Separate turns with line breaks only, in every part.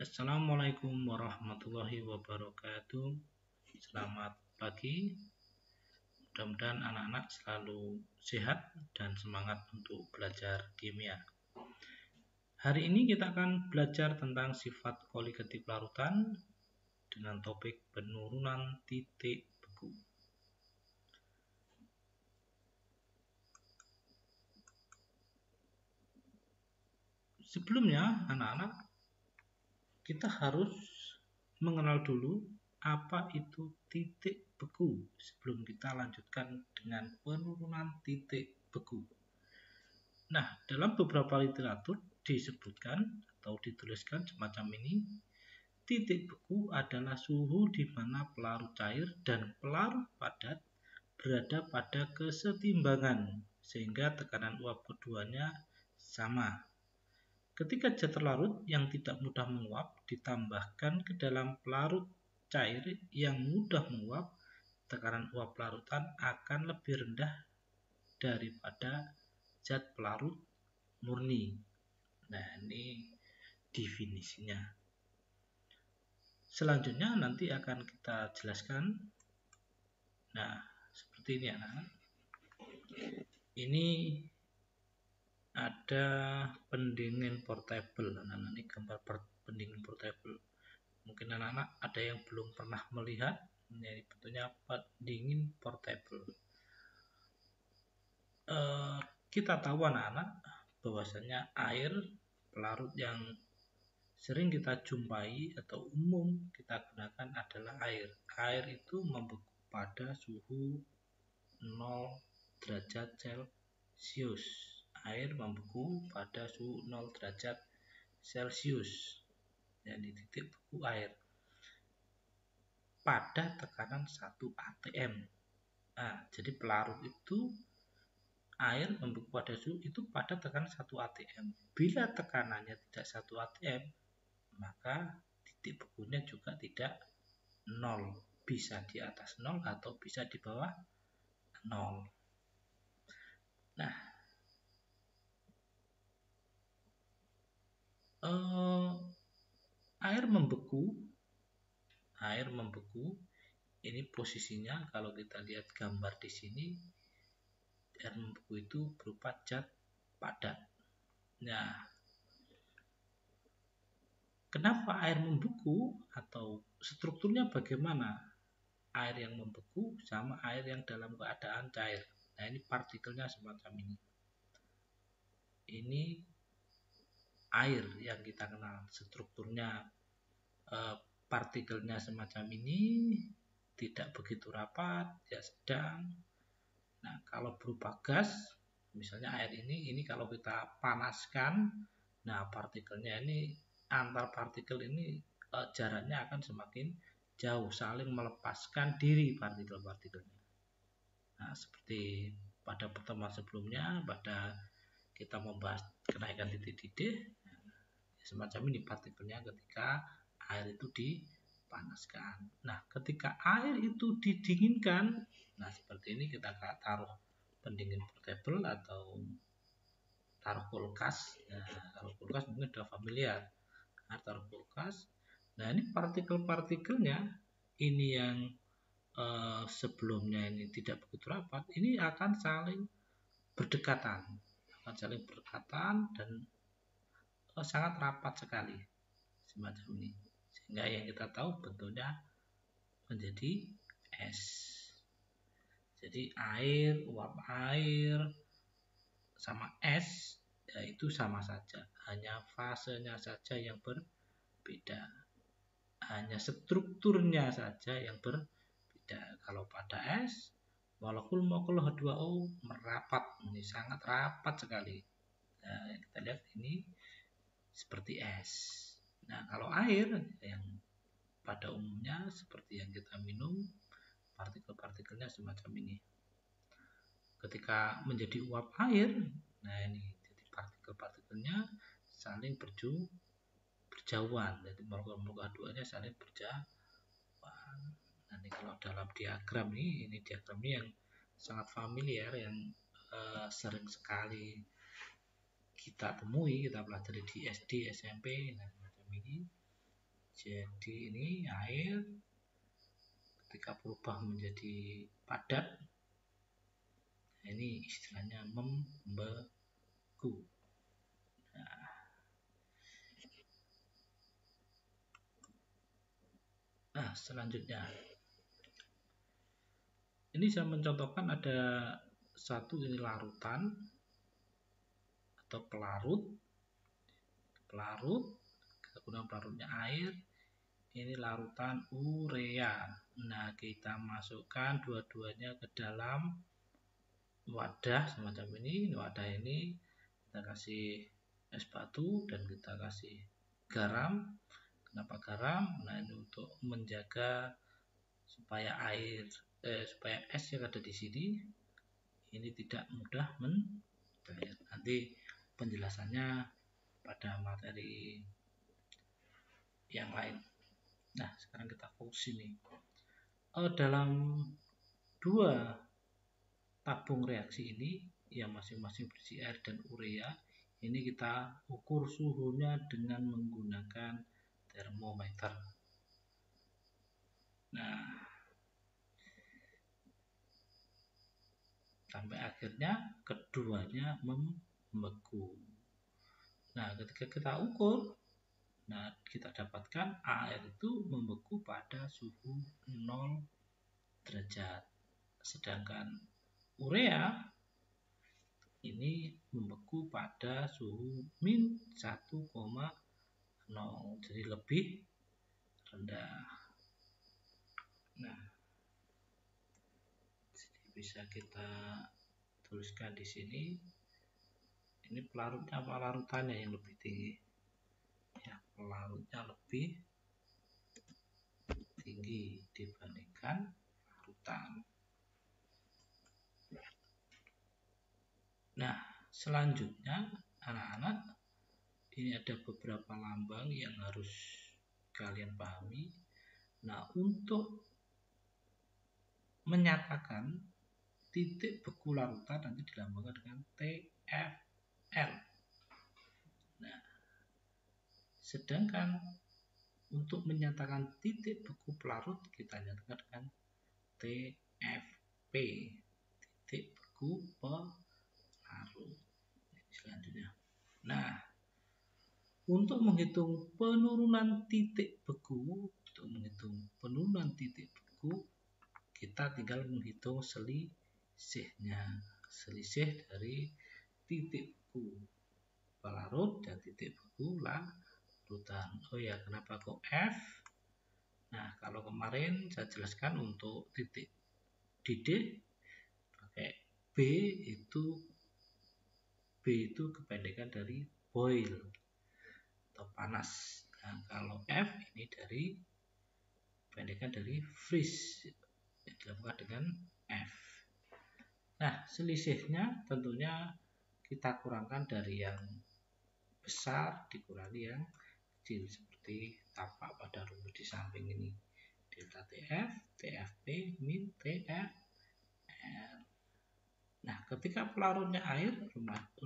Assalamualaikum warahmatullahi wabarakatuh. Selamat pagi. Mudah-mudahan anak-anak selalu sehat dan semangat untuk belajar kimia. Hari ini kita akan belajar tentang sifat koligatif larutan dengan topik penurunan titik beku. Sebelumnya, anak-anak, kita harus mengenal dulu apa itu titik beku sebelum kita lanjutkan dengan penurunan titik beku. Nah, dalam beberapa literatur disebutkan atau dituliskan semacam ini, titik beku adalah suhu di mana pelarut cair dan pelarut padat berada pada kesetimbangan sehingga tekanan uap keduanya sama. Ketika zat terlarut yang tidak mudah menguap ditambahkan ke dalam pelarut cair yang mudah menguap, tekanan uap larutan akan lebih rendah daripada zat pelarut murni. Nah, ini definisinya. Selanjutnya nanti akan kita jelaskan. Nah, seperti ini anak. Ini ada pendingin portable. Anak-anak, ini gambar pendingin portable. Mungkin anak-anak ada yang belum pernah melihat. Ini bentuknya pendingin portable. Kita tahu anak-anak bahwasanya air pelarut yang sering kita jumpai atau umum kita gunakan adalah air. Air itu membeku pada suhu 0 derajat Celcius. Air membeku pada suhu 0 derajat Celcius. Jadi titik beku air pada tekanan 1 atm. Nah, jadi pelarut itu air membeku pada suhu itu pada tekanan 1 atm. Bila tekanannya tidak 1 atm, maka titik bekunya juga tidak 0. Bisa di atas 0 atau bisa di bawah 0. Nah, air membeku ini posisinya kalau kita lihat gambar di sini, air membeku itu berupa zat padat. Nah, kenapa air membeku atau strukturnya bagaimana air yang membeku sama air yang dalam keadaan cair? Nah, ini partikelnya semacam ini. Ini air yang kita kenal, strukturnya partikelnya semacam ini, tidak begitu rapat, ya sedang. Nah, kalau berupa gas, misalnya air ini kalau kita panaskan, nah partikelnya ini, antar partikel ini jaraknya akan semakin jauh, saling melepaskan diri partikel-partikelnya. Nah, seperti pada pertemuan sebelumnya, pada kita membahas kenaikan titik-titik, semacam ini partikelnya ketika air itu dipanaskan. Nah, ketika air itu didinginkan, nah seperti ini kita taruh pendingin portable atau taruh kulkas. Nah, kalau kulkas mungkin sudah familiar. Nah, taruh kulkas. Nah, ini partikel-partikelnya ini yang sebelumnya ini tidak begitu rapat, ini akan saling berdekatan, dan sangat rapat sekali semacam ini, sehingga yang kita tahu bentuknya menjadi es. Jadi air, uap air sama es yaitu sama saja, hanya fasenya saja yang berbeda, hanya strukturnya saja yang berbeda. Kalau pada es, molekul H2O merapat, ini sangat rapat sekali. Nah, kita lihat ini seperti es. Nah, kalau air yang pada umumnya seperti yang kita minum, partikel-partikelnya semacam ini. Ketika menjadi uap air, nah ini jadi partikel-partikelnya saling berjauhan, jadi molekul H2O-nya saling berjauhan. Nanti kalau dalam diagram ini diagram ini yang sangat familiar, yang sering sekali kita temui, kita pelajari di SD, SMP, nah semacam ini. Jadi ini air ketika berubah menjadi padat, nah, ini istilahnya membeku. Nah, selanjutnya ini saya mencontohkan ada satu ini larutan atau pelarut. Kita gunakan pelarutnya air. Ini larutan urea. Nah, kita masukkan dua-duanya ke dalam wadah semacam ini. Wadah ini kita kasih es batu dan kita kasih garam. Kenapa garam? Nah, ini untuk menjaga supaya supaya es yang ada di sini ini tidak mudah mencair. Nanti penjelasannya pada materi yang lain. Nah, sekarang kita fokus ini. Dalam dua tabung reaksi ini yang masing-masing berisi air dan urea, ini kita ukur suhunya dengan menggunakan termometer. Nah, sampai akhirnya keduanya membeku. Nah, ketika kita ukur, nah, kita dapatkan air itu membeku pada suhu 0 derajat. Sedangkan urea ini membeku pada suhu min 1,0. Jadi lebih rendah. Nah, bisa kita tuliskan di sini. Ini pelarutnya apa larutannya yang lebih tinggi? Ya, pelarutnya lebih tinggi dibandingkan larutan. Nah, selanjutnya anak-anak, ini ada beberapa lambang yang harus kalian pahami. Nah, untuk menyatakan titik beku larutan nanti dilambangkan dengan TFL. Nah, sedangkan untuk menyatakan titik beku pelarut kita nyatakan dengan TFP, titik beku pelarut. Selanjutnya, nah, untuk menghitung penurunan titik beku, kita tinggal menghitung selisihnya, selisih dari titik beku pelarut dan titik beku larutan. Oh ya, kenapa kok F? Nah, kalau kemarin saya jelaskan untuk titik didih pakai B itu kependekan dari boil atau panas. Nah, kalau F ini dari kependekan dari freeze, dilambangkan dengan F. Nah, selisihnya tentunya kita kurangkan dari yang besar dikurangi yang kecil, seperti tampak pada rumus di samping ini. Delta TF, TFP, min TFL. Nah, ketika pelarutnya air,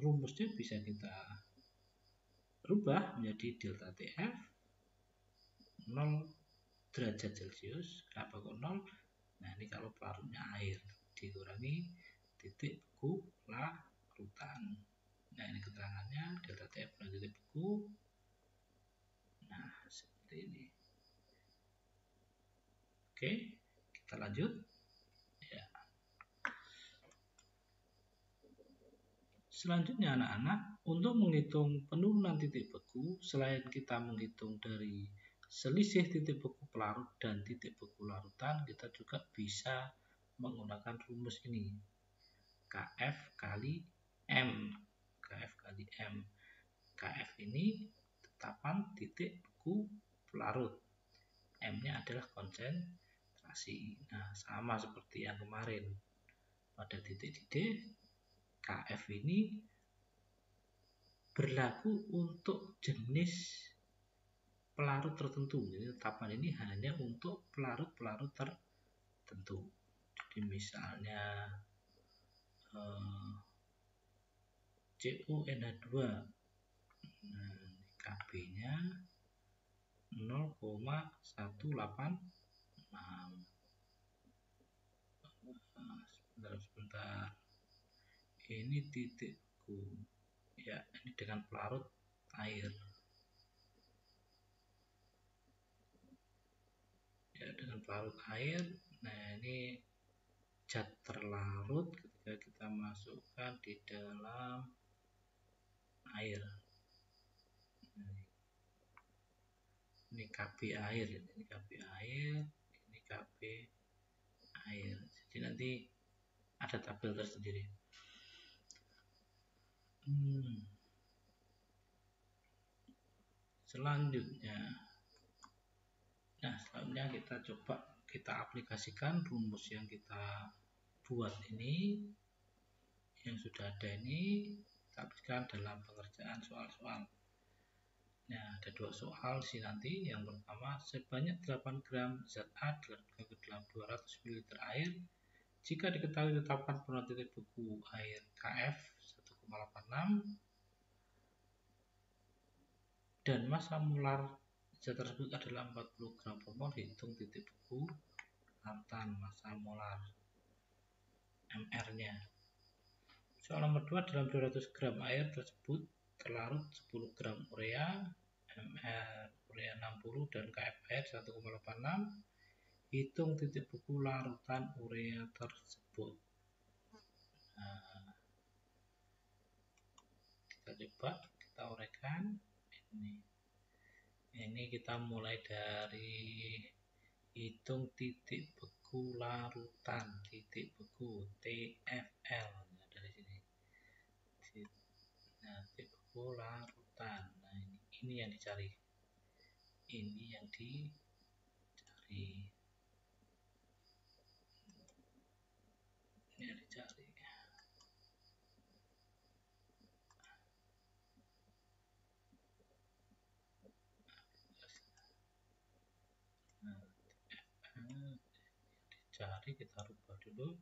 rumusnya bisa kita rubah menjadi delta TF 0 derajat Celcius. Kenapa kok 0? Nah, ini kalau pelarutnya air dikurangi titik beku larutan. Nah, ini keterangannya delta TF titik beku. Nah, seperti ini. Oke, kita lanjut. Ya. Selanjutnya anak-anak, untuk menghitung penurunan titik beku, selain kita menghitung dari selisih titik beku pelarut dan titik beku larutan, kita juga bisa menggunakan rumus ini. KF kali M. KF kali M. KF ini tetapan titik beku pelarut. M-nya adalah konsentrasi. Nah, sama seperti yang kemarin. Pada titik didih, KF ini berlaku untuk jenis pelarut tertentu. Jadi tetapan ini hanya untuk pelarut-pelarut tertentu. Jadi misalnya CuNH2, nah, Kb-nya 0,0 0,186. Sebentar, ini titik beku ya, ini dengan pelarut air ya, dengan pelarut air. Nah, ini zat terlarut ketika kita masukkan di dalam air. Ini Kb air, ini Kb air, ini Kb air. Jadi nanti ada tabel tersendiri. Selanjutnya, kita aplikasikan rumus yang kita buat ini, yang sudah ada ini, kita aplikasikan dalam pengerjaan soal-soal. Nah, ada 2 soal sih nanti. Yang pertama, sebanyak 8 gram zat A dilarutkan ke dalam 200 ml air. Jika diketahui tetapkan penurunan titik beku air Kf 1,86 dan massa molar zat tersebut adalah 40 gram per mol, hitung titik beku larutan massa molar MR-nya. Soal nomor 2, dalam 200 gram air tersebut terlarut 10 gram urea, MR urea 60 dan Kf air 1,86. Hitung titik beku larutan urea tersebut. Nah, kita uraikan ini kita mulai dari hitung titik beku larutan, titik beku TFL. Nah, dari sini. Nah, titik beku larutan. Nah, ini yang dicari. Ini yang dicari. Cari, kita rubah dulu.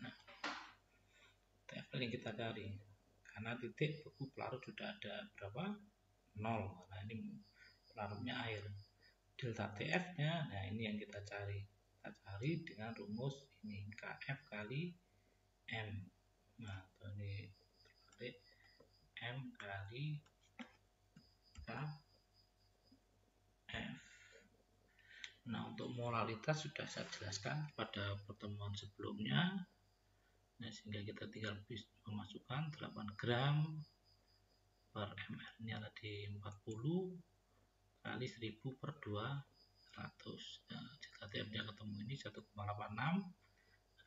Nah, TFL yang kita cari, karena titik beku pelarut sudah ada berapa? 0. Nah, ini pelarutnya air. Delta TF nya, nah ini yang kita cari. Kita cari dengan rumus ini, Kf kali M. Nah, ini terbalik, M kali Kf. Nah, untuk molaritas sudah saya jelaskan pada pertemuan sebelumnya. Nah, sehingga kita tinggal memasukkan 8 gram per ml nya tadi 40 kali 1000 per 200. Nah, TF nya ketemu ini 1,86.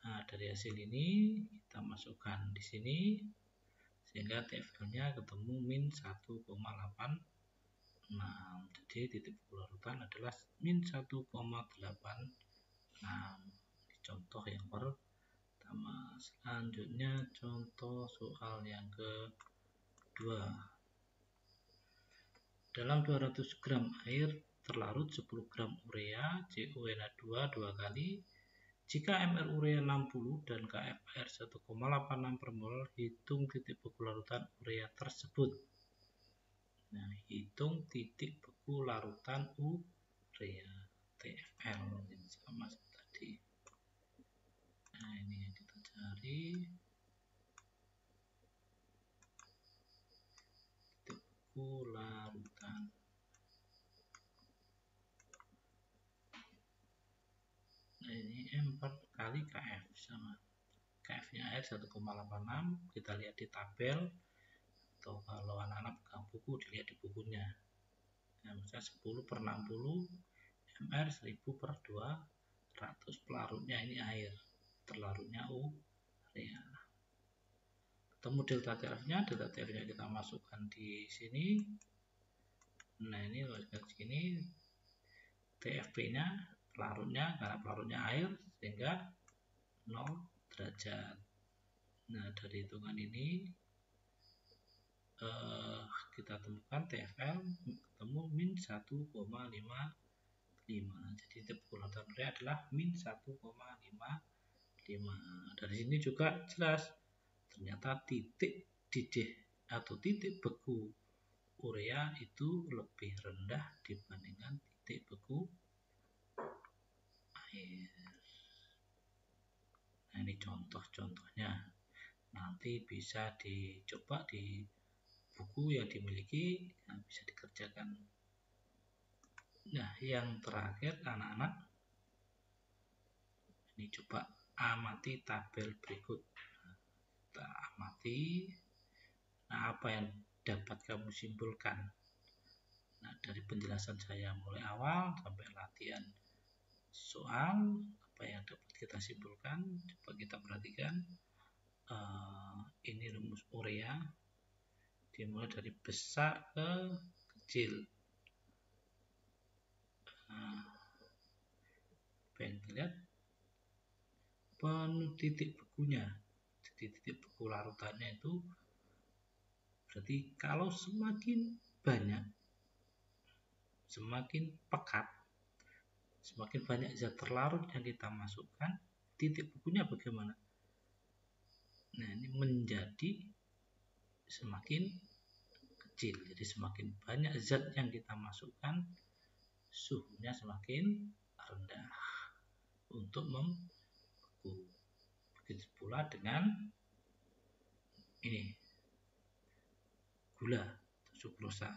Nah, dari hasil ini kita masukkan di sini sehingga TFL nya ketemu min 1,86. Jadi titik beku larutan adalah min 1,86. Contoh yang pertama. Selanjutnya contoh soal yang kedua. Dalam 200 gram air terlarut 10 gram urea CuNH2 2 kali. Jika MR urea 60 dan Kf air 1,86 per mol, hitung titik beku larutan urea tersebut. Nah, hitung titik beku larutan urea TFL ini sama seperti tadi. Nah, ini yang kita cari, titik beku larutan. Nah, ini M4 kali Kf sama. Kf nya air 1,86. Kita lihat di tabel, atau kalau anak-anak pegang buku dilihat di bukunya. Nah, misalnya 10 per 60 MR 1000 per 200. Pelarutnya ini air, terlarutnya urea. Ketemu delta TF-nya, kita masukkan di sini. Nah, ini di sini TFP-nya, pelarutnya, karena pelarutnya air sehingga 0 derajat. Nah, dari hitungan ini kita temukan TFL ketemu min 1,55. Jadi titik beku larutan urea adalah min 1,55. Dari sini juga jelas ternyata titik didih atau titik beku urea itu lebih rendah dibandingkan titik beku air. Nah, ini contoh-contohnya. Nanti bisa dicoba di buku yang dimiliki, nah, bisa dikerjakan. Nah, yang terakhir anak-anak, ini coba amati tabel berikut. Kita amati. Nah, apa yang dapat kamu simpulkan? Nah, dari penjelasan saya mulai awal sampai latihan soal, apa yang dapat kita simpulkan? Coba kita perhatikan. Ini rumus urea, dimulai dari besar ke kecil. Nah, apa yang dilihat? Penuh titik bekunya. Jadi titik beku larutannya itu berarti kalau semakin banyak, semakin pekat, semakin banyak zat terlarut yang kita masukkan, titik bekunya bagaimana? Nah, ini menjadi semakin kecil. Jadi semakin banyak zat yang kita masukkan, suhunya semakin rendah untuk membeku. Begitu pula dengan ini gula atau sukrosa.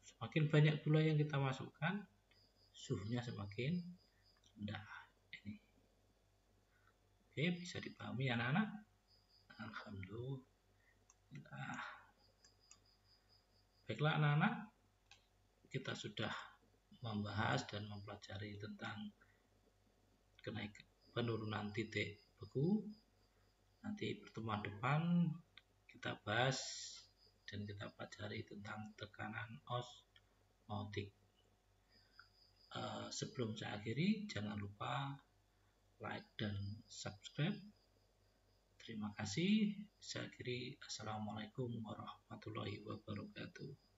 Semakin banyak gula yang kita masukkan, suhunya semakin rendah. Ini. Oke, bisa dipahami anak-anak? Alhamdulillah. Baiklah anak-anak, kita sudah membahas dan mempelajari tentang penurunan titik beku. Nanti pertemuan depan kita bahas dan kita pelajari tentang tekanan osmotik. Sebelum saya akhiri, jangan lupa like dan subscribe. Terima kasih. Saya akhiri. Assalamualaikum warahmatullahi wabarakatuh.